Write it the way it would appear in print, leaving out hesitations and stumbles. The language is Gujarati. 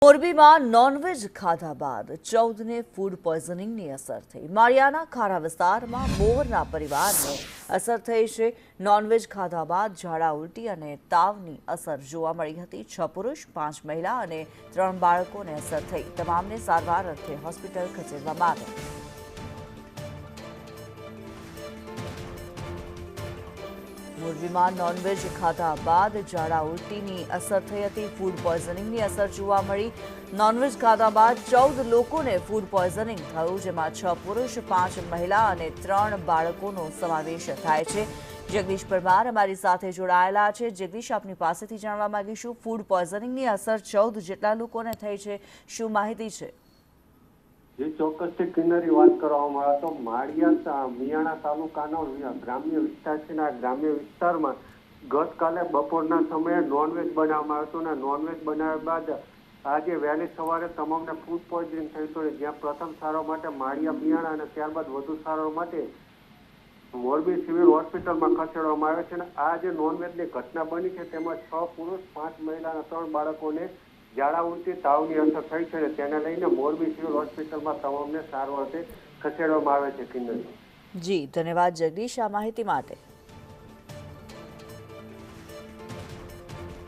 મોરબીમાં નોનવેજ ખાધા બાદ 14ને ફૂડ પોઈઝનિંગની અસર થઈ। માળિયાના ખારા વિસ્તારમાં મોહરના પરિવારને અસર થઈ છે। નોનવેજ ખાધા બાદ ઝાડા ઉલટી અને તાવની અસર જોવા મળી હતી। 6 પુરુષ 5 મહિલા અને 3 બાળકોને અસર થઈ। તમામને સારવાર અર્થે હોસ્પિટલ ખસેડવામાં આવ્યા। મોરબીમાં નોનવેજ ખાધા બાદ ઝાડા ઉલટીની અસર થઈ હતી। ફૂડ પોઈઝનિંગની અસર જોવા મળી। નોનવેજ ખાધા બાદ 14 લોકોને ફૂડ પોઈઝનિંગ થયું, જેમાં 6 પુરુષ 5 મહિલા અને 3 બાળકોનો સમાવેશ થાય છે। જગદીશ પરમાર અમારી સાથે જોડાયેલા છે। જગદીશ, આપની પાસેથી જાણવા માંગીશું, ફૂડ પોઈઝનિંગની અસર 14 જેટલા લોકોને થઈ છે, શું માહિતી છે? જે ચોક્કસથી કિન્નરી વાત કરવામાં આવે તો માળિયા મિયાણા તાલુકાનો ગ્રામ્ય વિસ્તાર છે ને આ ગ્રામ્ય વિસ્તારમાં ગતકાલે બપોરના સમયે નોનવેજ બનાવવામાં આવ્યું હતું અને નોનવેજ બનાવ્યા બાદ આજે વહેલી સવારે તમામને ફૂડ પોઈઝનિંગ થયું હતું। જ્યાં પ્રથમ સારવાર માટે માળિયા મિયાણા અને ત્યારબાદ વધુ સારવાર માટે મોરબી સિવિલ હોસ્પિટલમાં ખસેડવામાં આવે છે અને આ જે નોનવેજની ઘટના બની છે તેમાં 6 પુરુષ 5 મહિલા અને 3 બાળકોને ઝાડા ઉલટી તાવની અસર થઈ છે। તેને લઈને મોરબી સિવિલ હોસ્પિટલમાં તમામને સારવાર ખસેડવામાં આવે છે। કિન્નરી જી, ધન્યવાદ જગદીશ આ માહિતી માટે।